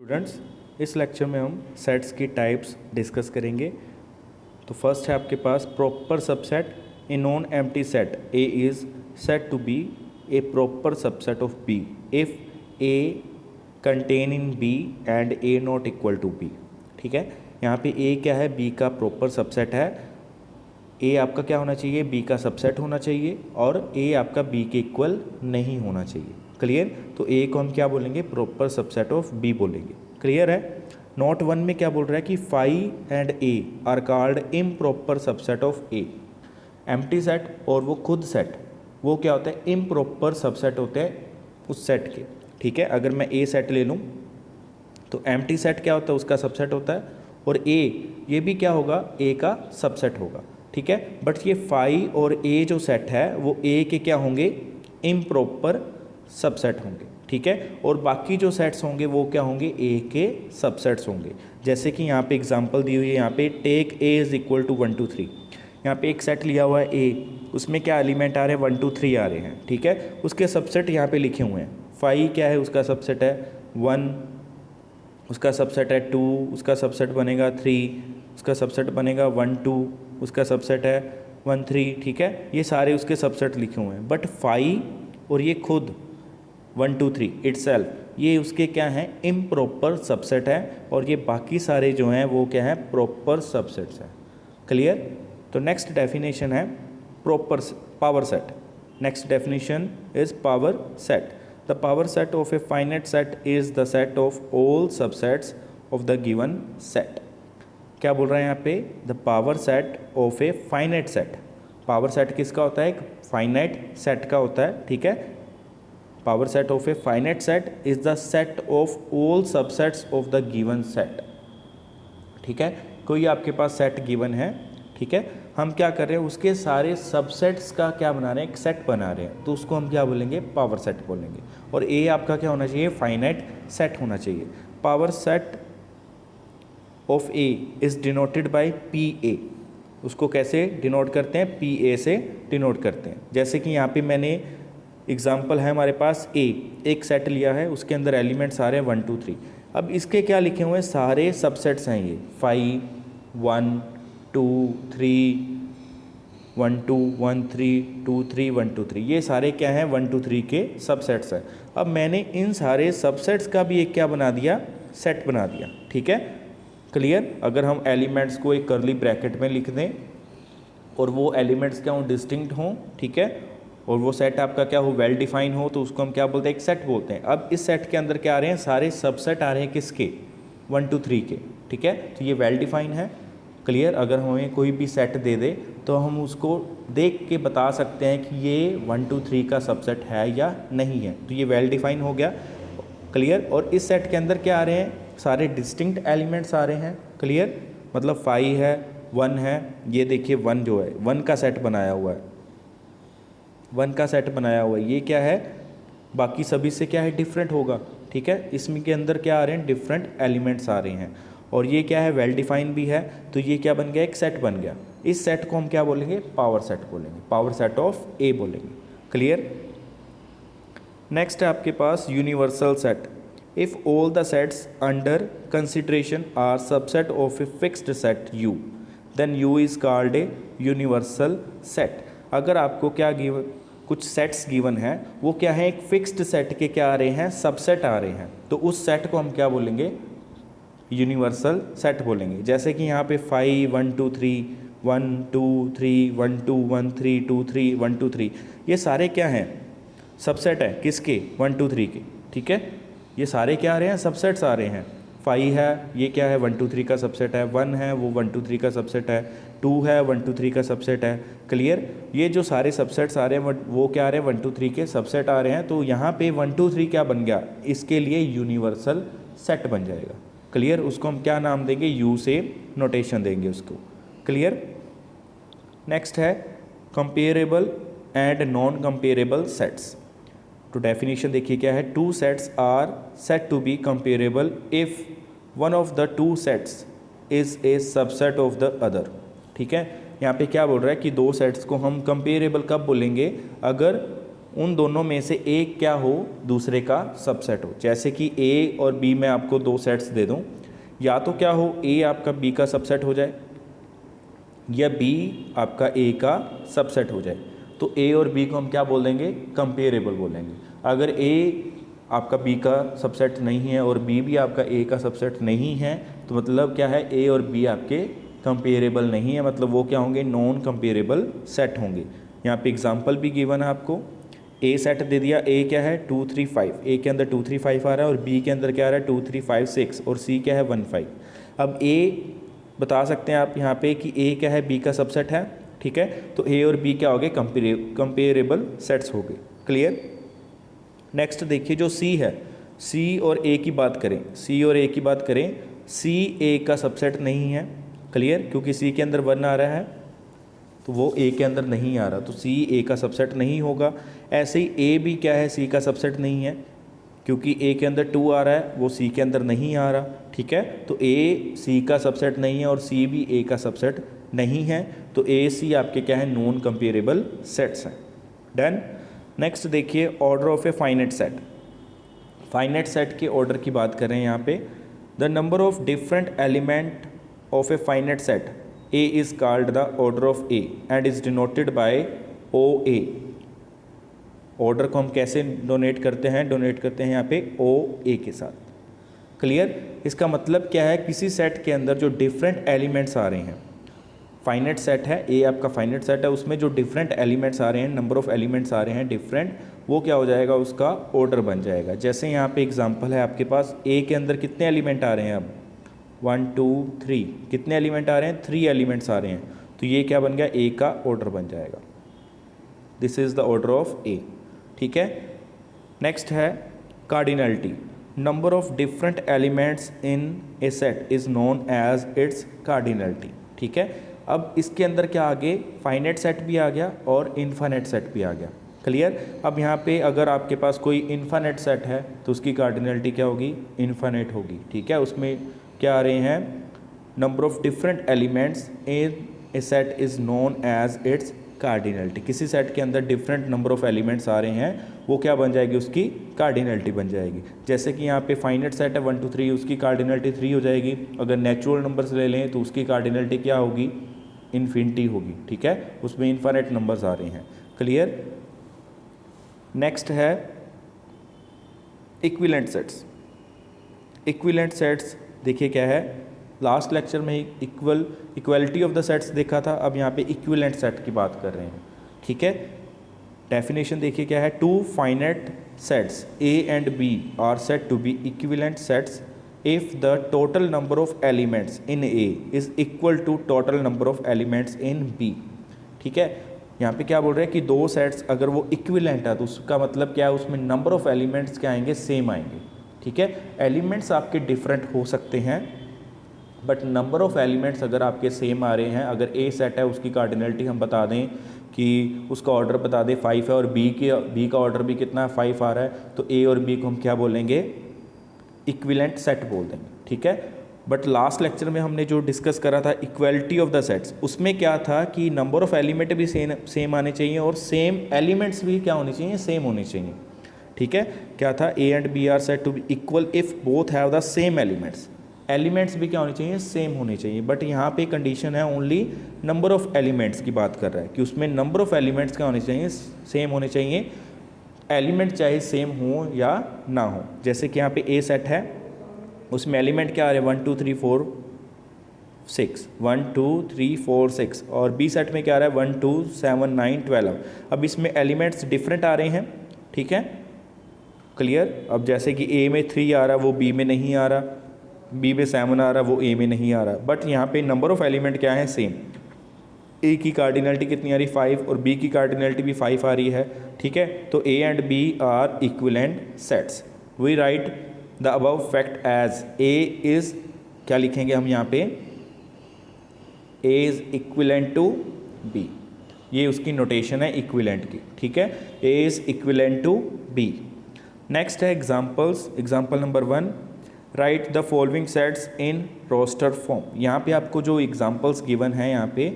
Students, इस lecture में हम सेट्स की टाइप्स डिस्कस करेंगे। तो फर्स्ट है आपके पास proper subset. A non empty set A is said to be a proper subset of B if A contain in B and A not equal to B. ठीक है, यहाँ पे ए क्या है, बी का प्रॉपर सबसेट है। ए आपका क्या होना चाहिए, बी का सबसेट होना चाहिए, और ए आपका बी के इक्वल नहीं होना चाहिए। क्लियर। तो ए को हम क्या बोलेंगे, प्रॉपर सबसेट ऑफ बी बोलेंगे। क्लियर है। नोट 1 में क्या बोल रहा है कि phi and A are called improper subset of A. Empty set और वो खुद सेट, वो क्या होता है, इम्प्रॉपर सबसेट होते हैं उस सेट के। ठीक है, अगर मैं ए सेट ले लूँ तो एम्प्टी सेट क्या होता है, उसका सबसेट होता है, और ए ये भी क्या होगा, ए का सबसेट होगा। ठीक है, बट ये फाई और ए जो सेट है वो ए के क्या होंगे, इम्प्रॉपर सबसेट होंगे। ठीक है, और बाकी जो सेट्स होंगे वो क्या होंगे, ए के सबसेट्स होंगे। जैसे कि यहाँ पे एग्जांपल दी हुई है, यहाँ पे take A is equal to 1 2 3। यहाँ पे एक सेट लिया हुआ है ए, उसमें क्या एलिमेंट आ रहे हैं, 1 2 3 आ रहे हैं। ठीक है, उसके सबसेट यहाँ पे लिखे हुए हैं। फाइव क्या है, उसका सबसेट है 1, उसका सबसेट है 2, उसका सबसेट बनेगा 3, उसका सबसेट बनेगा 1 2, उसका सबसेट है 1 3। ठीक है, ये सारे उसके सबसेट लिखे हुए हैं। बट फाइव और ये खुद 1 2 3 इटसेल्फ, ये उसके क्या हैं, इम्प्रॉपर सबसेट है, और ये बाकी सारे जो हैं वो क्या हैं, प्रॉपर सबसेट्स हैं। क्लियर। तो नेक्स्ट डेफिनेशन है proper power set. Next definition is power set. The power set of a finite set is the set of all subsets of the given set. क्या बोल रहा है यहाँ पे, the power set of a finite set. Power set किसका होता है, एक फाइनाइट सेट का होता है। ठीक है, power set of a finite set is the set of all subsets of the given set. ठीक है, कोई आपके पास सेट गिवन है, ठीक है, हम क्या कर रहे हैं, उसके सारे सबसेट्स का क्या बना रहे हैं, एक सेट बना रहे हैं, तो उसको हम क्या बोलेंगे, पावर सेट बोलेंगे। और ए आपका क्या होना चाहिए, फाइनाइट सेट होना चाहिए। Power set of A is denoted by P A. उसको कैसे डिनोट करते हैं, पी ए से डिनोट करते हैं। जैसे कि यहाँ पे मैंने एग्जाम्पल है हमारे पास ए, एक सेट लिया है, उसके अंदर एलिमेंट्स आ रहे हैं 1 2 3। अब इसके क्या लिखे हुए हैं, सारे सबसेट्स हैं ये 5 1 2 3 1 2 1 3 2 3 1 2 3, ये सारे क्या हैं, 1 2 3 के सबसेट्स हैं। अब मैंने इन सारे सबसेट्स का भी एक क्या बना दिया, सेट बना दिया। ठीक है, क्लियर। अगर हम एलिमेंट्स को एक कर्ली ब्रैकेट में लिख दें और वो एलिमेंट्स क्या हों, डिस्टिंक्ट हों, ठीक है, और वो सेट आपका क्या हो, वेल डिफाइन हो, तो उसको हम क्या बोलते हैं, एक सेट बोलते हैं। अब इस सेट के अंदर क्या आ रहे हैं, सारे सबसेट आ रहे हैं किसके, 1 2 3 के। ठीक है, तो ये वेल डिफाइन है। क्लियर। अगर हमें कोई भी सेट दे दे तो हम उसको देख के बता सकते हैं कि ये 1 2 3 का सबसेट है या नहीं है, तो ये वेल डिफाइन हो गया। क्लियर। और इस सेट के अंदर क्या आ रहे हैं, सारे डिस्टिंक्ट एलिमेंट्स आ रहे हैं। क्लियर, मतलब 5 है, 1 है, ये देखिए 1 जो है, 1 का सेट बनाया हुआ है, 1 का सेट बनाया हुआ है, ये क्या है, बाकी सभी से क्या है, डिफरेंट होगा। ठीक है, इसमें के अंदर क्या आ रहे हैं, डिफरेंट एलिमेंट्स आ रहे हैं, और ये क्या है, वेल डिफाइन भी है, तो ये क्या बन गया, एक सेट बन गया। इस सेट को हम क्या बोलेंगे, पावर सेट बोलेंगे, पावर सेट ऑफ ए बोलेंगे। क्लियर। नेक्स्ट है आपके पास universal set. If all the sets under consideration are subset of a fixed set U, then U is called a universal set. अगर आपको क्या गिवन, कुछ sets given है, वो क्या है, एक फिक्स्ड सेट के क्या आ रहे हैं, सबसेट आ रहे हैं, तो उस सेट को हम क्या बोलेंगे, यूनिवर्सल सेट बोलेंगे। जैसे कि यहाँ पे 5 1 2 3 1 2 3 1 2 1 3 2 3 1 2 3, ये सारे क्या हैं, सबसेट है किसके, 1 2 3 के। ठीक है, ये सारे क्या आ रहे हैं, सबसेट्स आ रहे हैं। 5 है, ये क्या है, 1 2 3 का सबसेट है, 1 है वो 1 2 3 का सबसेट है, 2 है 1 2 3 का सबसेट है। क्लियर। ये जो सारे सबसेट्स आ रहे हैं वो क्या आ रहे हैं, 1 2 3 के सबसेट आ रहे हैं, तो यहाँ पे 1 2 3 क्या बन गया, इसके लिए यूनिवर्सल सेट बन जाएगा। क्लियर। उसको हम क्या नाम देंगे, यू से नोटेशन देंगे उसको। क्लियर। नेक्स्ट है comparable and non comparable sets. तो डेफिनेशन देखिए क्या है, 2 sets are said to be comparable if one of the 2 sets is a subset of the other. ठीक है, यहाँ पे क्या बोल रहा है कि 2 सेट्स को हम कंपेरेबल कब बोलेंगे, अगर उन दोनों में से एक क्या हो, दूसरे का सबसेट हो। जैसे कि ए और बी में आपको दो सेट्स दे दूं, या तो क्या हो, ए आपका बी का सबसेट हो जाए या बी आपका ए का सबसेट हो जाए। तो ए और बी को हम क्या बोल देंगे, कंपेरेबल बोलेंगे। अगर ए आपका बी का सबसेट नहीं है और बी भी आपका ए का सबसेट नहीं है, तो मतलब क्या है, ए और बी आपके कंपेरेबल नहीं है, मतलब वो क्या होंगे, नॉन कंपेरेबल सेट होंगे। यहाँ पे एग्जांपल भी गिवन है आपको, ए सेट दे दिया, ए क्या है 2 3 5, ए के अंदर 2 3 5 आ रहा है और बी के अंदर क्या आ रहा है 2 3 5 6 और सी क्या है 1 5। अब ए बता सकते हैं आप यहाँ पे कि ए क्या है, बी का सबसेट है, ठीक है। तो ए और बी क्या हो गए, कंपेरेबल सेट्स हो गए। क्लियर। नेक्स्ट देखिए जो सी है, सी और ए की बात करें, सी और ए की बात करें, सी ए का सबसेट नहीं है। क्लियर, क्योंकि सी के अंदर 1 आ रहा है तो वो ए के अंदर नहीं आ रहा, तो सी ए का सबसेट नहीं होगा। ऐसे ही ए भी क्या है, सी का सबसेट नहीं है, क्योंकि ए के अंदर 2 आ रहा है, वो सी के अंदर नहीं आ रहा, ठीक है। तो ए सी का सबसेट नहीं है और सी भी ए का सबसेट नहीं है, तो ए सी आपके क्या है, नॉन कंपेरेबल सेट्स हैं। डन। नेक्स्ट देखिए order of a finite set. Finite set के ऑर्डर की बात करें यहाँ पे, the number of different element of a finite set A is called the order of A and is denoted by O A. Order को हम कैसे donate करते हैं, डोनेट करते हैं यहाँ पे ओ ए के साथ। क्लियर। इसका मतलब क्या है, किसी सेट के अंदर जो डिफरेंट एलिमेंट्स आ रहे हैं, फाइनाइट सेट है, ए आपका फाइनाइट सेट है, उसमें जो डिफरेंट एलिमेंट्स आ रहे हैं, नंबर ऑफ एलिमेंट्स आ रहे हैं डिफरेंट, वो क्या हो जाएगा, उसका ऑर्डर बन जाएगा। जैसे यहाँ पे एग्जांपल है आपके पास, ए के अंदर कितने एलिमेंट आ रहे हैं, अब 1 2 3 कितने एलिमेंट आ रहे हैं, 3 एलिमेंट्स आ रहे हैं, तो ये क्या बन गया, ए का ऑर्डर बन जाएगा। This is the order of A, ठीक है। नेक्स्ट है cardinality. Number of different elements in a set is known as its cardinality, ठीक है। अब इसके अंदर क्या आ गए, फाइनाइट सेट भी आ गया और इनफाइनाइट सेट भी आ गया। क्लियर। अब यहाँ पे अगर आपके पास कोई इनफाइनाइट सेट है तो उसकी कार्डिनलिटी क्या होगी, इनफाइनाइट होगी, ठीक है। उसमें क्या आ रहे हैं, number of different elements in a set is known as its cardinality. किसी सेट के अंदर डिफरेंट नंबर ऑफ एलिमेंट्स आ रहे हैं, वो क्या बन जाएगी, उसकी कार्डिनलिटी बन जाएगी। जैसे कि यहाँ पे फाइनाइट सेट है 1 2 3, उसकी कार्डिनलिटी 3 हो जाएगी। अगर नेचुरल नंबर्स ले लें तो उसकी कार्डिनलिटी क्या होगी, इन्फिनिटी होगी, ठीक है। उसमें इनफाइनाइट नंबर्स आ रहे हैं। क्लियर। नेक्स्ट है इक्विवेलेंट सेट्स। इक्विवेलेंट सेट्स देखिए क्या है, लास्ट लेक्चर में इक्वलिटी ऑफ द सेट्स देखा था, अब यहाँ पे इक्विवेलेंट सेट की बात कर रहे हैं, ठीक है। डेफिनेशन देखिए क्या है, two finite sets A and B are said to be equivalent sets if the total number of elements in A is equal to total number of elements in B, ठीक है। यहाँ पे क्या बोल रहे हैं कि दो सेट्स अगर वो इक्विवेलेंट है तो उसका मतलब क्या है, उसमें नंबर ऑफ एलिमेंट्स क्या आएंगे, सेम आएंगे, ठीक है। एलिमेंट्स आपके डिफरेंट हो सकते हैं बट नंबर ऑफ एलिमेंट्स अगर आपके सेम आ रहे हैं, अगर ए सेट है उसकी कार्डिनलिटी हम बता दें कि उसका ऑर्डर बता दें 5 है और बी का ऑर्डर भी कितना है 5 आ रहा है, तो ए और बी को हम क्या बोलेंगे, इक्विवेलेंट सेट बोल देंगे, ठीक है। बट लास्ट लेक्चर में हमने जो डिस्कस करा था इक्वलिटी ऑफ द सेट्स, उसमें क्या था कि नंबर ऑफ एलिमेंट भी सेम आने चाहिए और सेम एलिमेंट्स भी क्या होने चाहिए, सेम होने चाहिए, ठीक है। क्या था, A and B are said to be equal if both have the same elements, elements भी क्या होने चाहिए, सेम होने चाहिए। बट यहाँ पे कंडीशन है ओनली नंबर ऑफ एलिमेंट्स की बात कर रहा है कि उसमें नंबर ऑफ एलिमेंट्स क्या होने चाहिए, सेम होने चाहिए, एलिमेंट चाहे सेम हो या ना हो। जैसे कि यहाँ पे ए सेट है, उसमें एलिमेंट क्या आ रहे हैं 1 2 3 4 6, 1 2 3 4 6, और बी सेट में क्या आ रहा है 1 2 7 9 12। अब इसमें एलिमेंट्स डिफरेंट आ रहे हैं, ठीक है। क्लियर। अब जैसे कि ए में 3 आ रहा है वो बी में नहीं आ रहा, बी में 7 आ रहा है वो ए में नहीं आ रहा, बट यहाँ पे नंबर ऑफ एलिमेंट क्या है, सेम। ए की कार्डिनलिटी कितनी आ रही, 5, और बी की कार्डिनलिटी भी 5 आ रही है, ठीक है। तो A and B are equivalent sets. We write the above fact as A is, क्या लिखेंगे हम यहाँ पे, A is equivalent to B, ये उसकी नोटेशन है इक्विवेलेंट की, ठीक है। A is equivalent to B. Next है examples. Example number 1, write the following sets in roster form. यहाँ पे आपको जो एग्जाम्पल्स गिवन है यहाँ पे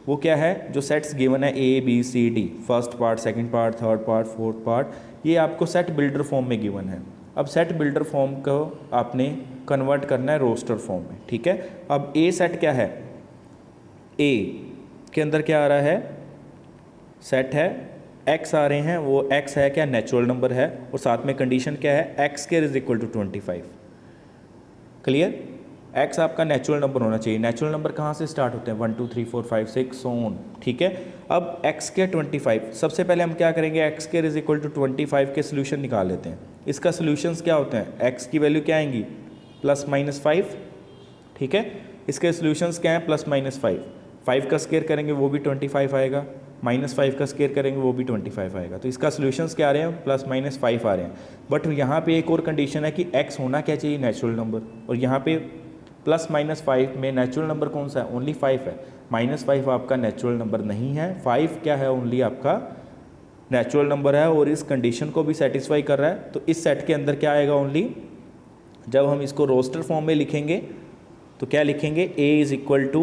वो क्या है, जो सेट्स गिवन है A B C D, first part, second part, third part, fourth part, ये आपको सेट बिल्डर फॉर्म में गिवन है। अब सेट बिल्डर फॉर्म को आपने कन्वर्ट करना है रोस्टर फॉर्म में, ठीक है। अब ए सेट क्या है, ए के अंदर क्या आ रहा है, सेट है एक्स आ रहे हैं, वो एक्स है क्या, नेचुरल नंबर है, और साथ में कंडीशन क्या है, X square is equal to 25। क्लियर, एक्स आपका नेचुरल नंबर होना चाहिए। नेचुरल नंबर कहाँ से स्टार्ट होते हैं, 1 2 3 4 5 6 सो ऑन, ठीक है। अब एक्स स्क्वायर 25, सबसे पहले हम क्या करेंगे, X square is equal to 25 के सोल्यूशन निकाल लेते हैं। इसका सोल्यूशंस क्या होते हैं, एक्स की वैल्यू क्या आएंगी, +-5, ठीक है। इसके सोल्यूशंस क्या हैं, +-5, 5 का स्क्वायर करेंगे वो भी 25 आएगा, -5 का स्क्वायर करेंगे वो भी 25 आएगा। तो इसका सोल्यूशंस क्या आ रहे हैं, +-5 आ रहे हैं। बट यहाँ पे एक और कंडीशन है कि x होना क्या चाहिए, नेचुरल नंबर, और यहाँ पे +-5 में नेचुरल नंबर कौन सा है, ओनली 5 है। -5 आपका नेचुरल नंबर नहीं है, 5 क्या है, ओनली आपका नेचुरल नंबर है, और इस कंडीशन को भी सेटिस्फाई कर रहा है। तो इस सेट के अंदर क्या आएगा ओनली, जब हम इसको रोस्टर फॉर्म में लिखेंगे तो क्या लिखेंगे, a is equal to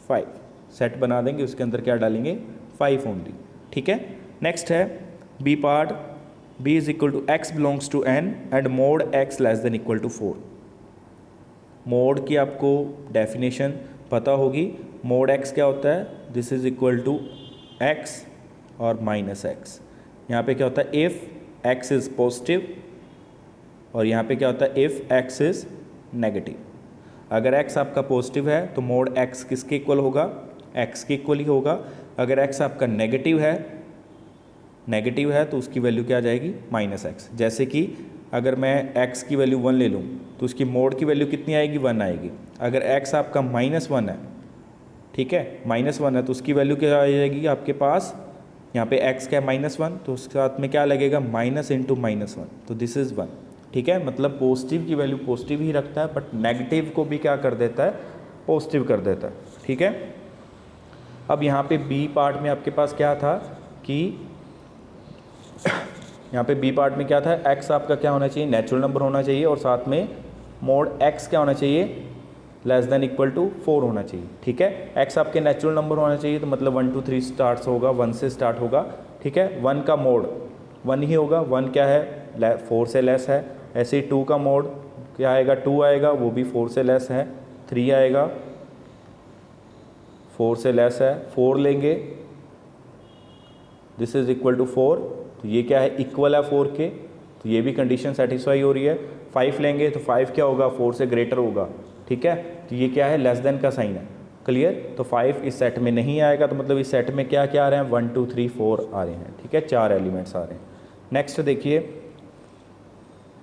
5, set बना देंगे, उसके अंदर क्या डालेंगे, 5 ओनली, ठीक है। नेक्स्ट है B part, b is equal to x belongs to n and mod x less than equal to 4। Mod की आपको डेफिनेशन पता होगी, मोड x क्या होता है, this is equal to x और -x। यहाँ पे क्या होता है, इफ़ x इज़ पॉजिटिव, और यहाँ पे क्या होता है, इफ़ x इज़ नेगेटिव। अगर x आपका पॉजिटिव है तो मोड x किसके इक्वल होगा, x के इक्वल ही होगा। अगर x आपका नेगेटिव है तो उसकी वैल्यू क्या आ जाएगी, -x। जैसे कि अगर मैं x की वैल्यू 1 ले लूँ तो उसकी मोड की वैल्यू कितनी आएगी, 1 आएगी। अगर x आपका -1 है, ठीक है, -1 है तो उसकी वैल्यू क्या आ जाएगी आपके पास, यहाँ पे x क्या है, -1, तो उसके साथ में क्या लगेगा, माइनस इंटू -1, तो दिस इज़ 1, ठीक है। मतलब पॉजिटिव की वैल्यू पॉजिटिव ही रखता है, बट नेगेटिव को भी क्या कर देता है, पॉजिटिव कर देता है, ठीक है। अब यहाँ पे बी पार्ट में आपके पास क्या था कि यहाँ पे बी पार्ट में क्या था, x आपका क्या होना चाहिए, नेचुरल नंबर होना चाहिए, और साथ में मोड x क्या होना चाहिए, लेस देन इक्वल टू 4 होना चाहिए, ठीक है। x आपके नेचुरल नंबर होना चाहिए, तो मतलब 1 2 3 स्टार्ट होगा, 1 से स्टार्ट होगा, ठीक है। 1 का मोड 1 ही होगा, 1 क्या है, 4 से लेस है। ऐसे ही 2 का मोड क्या आएगा, 2 आएगा, वो भी 4 से लेस है। 3 आएगा, 4 से लेस है। 4 लेंगे, दिस इज इक्वल टू 4, तो ये क्या है, इक्वल है 4 के, तो ये भी कंडीशन सेटिस्फाई हो रही है। 5 लेंगे तो 5 क्या होगा, 4 से ग्रेटर होगा, ठीक है, तो ये क्या है, लेस देन का साइन है, क्लियर। तो 5 इस सेट में नहीं आएगा, तो मतलब इस सेट में क्या क्या आ रहे हैं, 1 2 3 4 आ रहे हैं, ठीक है, 4 एलिमेंट्स आ रहे हैं। नेक्स्ट देखिए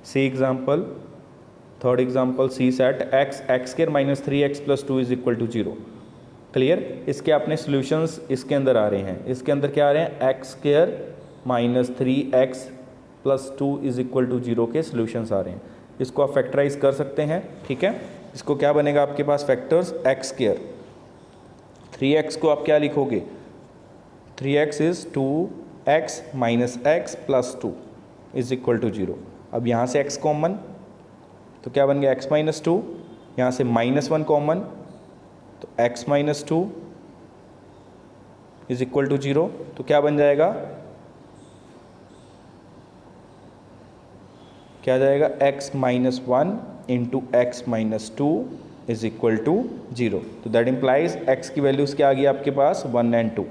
C example, third example, C set x square -3x + 2 is equal to 0, clear. इसके अपने सॉल्यूशंस इसके अंदर आ रहे हैं, इसके अंदर क्या आ रहे हैं, x square -3x + 2 is equal to 0 के सॉल्यूशंस आ रहे हैं। इसको आप फैक्टराइज कर सकते हैं, ठीक है। इसको क्या बनेगा आपके पास, फैक्टर्स x स्क्वायर, 3x को आप क्या लिखोगे, 3x is 2x - x + 2 is equal to 0। अब यहाँ से x कॉमन, तो क्या बन गया, x - 2, यहाँ से -1 कॉमन, तो x - 2 इज इक्वल टू 0, तो क्या बन जाएगा, क्या आ जाएगा, x - 1 into x - 2 is equal to 0। तो दैट इम्प्लाइज x की वैल्यूज़ क्या आ गई आपके पास, 1 और 2,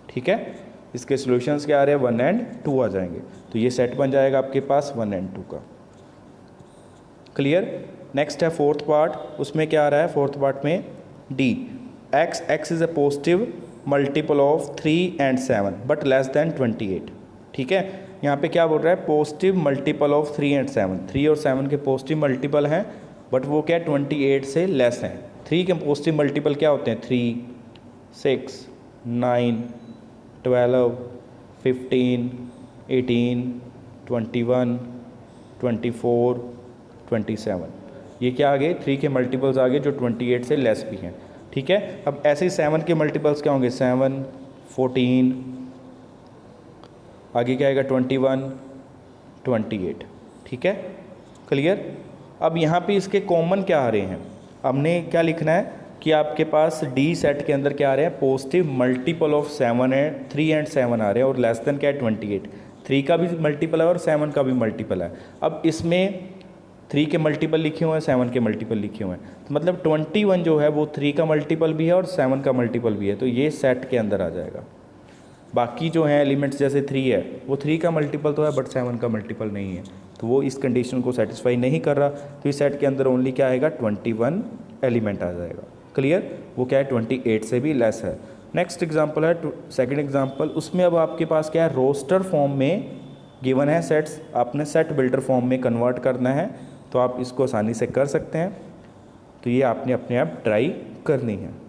ठीक है। इसके सॉल्यूशंस क्या आ रहे हैं, 1 और 2 आ जाएंगे, तो ये सेट बन जाएगा आपके पास 1 और 2 का, क्लियर। नेक्स्ट है फोर्थ पार्ट, उसमें क्या आ रहा है, फोर्थ पार्ट में d, x is a positive multiple of 3 और 7 बट लेस देन 28, ठीक है। यहाँ पे क्या बोल रहा है, पॉजिटिव मल्टीपल ऑफ 3 और 7, 3 और 7 के पॉजिटिव मल्टीपल हैं, बट वो क्या 28 से लेस हैं। 3 के पॉजिटिव मल्टीपल क्या होते हैं, 3 6 9 12 15 18 21 24 27, ये क्या आ गए, 3 के मल्टीपल्स आ गए जो 28 से लेस भी हैं, ठीक है। अब ऐसे ही 7 के मल्टीपल्स क्या होंगे, 7 14, आगे क्या आएगा 21 28, ठीक है, क्लियर। अब यहाँ पे इसके कॉमन क्या आ रहे हैं, हमने क्या लिखना है कि आपके पास डी सेट के अंदर क्या आ रहे हैं, पॉजिटिव मल्टीपल ऑफ 7 है, 3 एंड 7 आ रहे हैं और लेस देन क्या है 28। 3 का भी मल्टीपल है और 7 का भी मल्टीपल है। अब इसमें 3 के मल्टीपल लिखे हुए हैं, 7 के मल्टीपल लिखे हुए हैं, तो मतलब 21 जो है वो 3 का मल्टीपल भी है और 7 का मल्टीपल भी है, तो ये सेट के अंदर आ जाएगा। बाकी जो हैं एलिमेंट्स जैसे 3 है वो 3 का मल्टीपल तो है बट 7 का मल्टीपल नहीं है, तो वो इस कंडीशन को सेटिस्फाई नहीं कर रहा, तो इस सेट के अंदर ओनली क्या आएगा 21 एलिमेंट आ जाएगा। क्लियर, वो क्या है 28 से भी लेस है। नेक्स्ट एग्जांपल है सेकंड एग्जांपल, उसमें अब आपके पास क्या है रोस्टर फॉर्म में गिवन है सेट्स, आपने सेट बिल्डर फॉर्म में कन्वर्ट करना है, तो आप इसको आसानी से कर सकते हैं, तो ये आपने अपने आप ट्राई करनी है।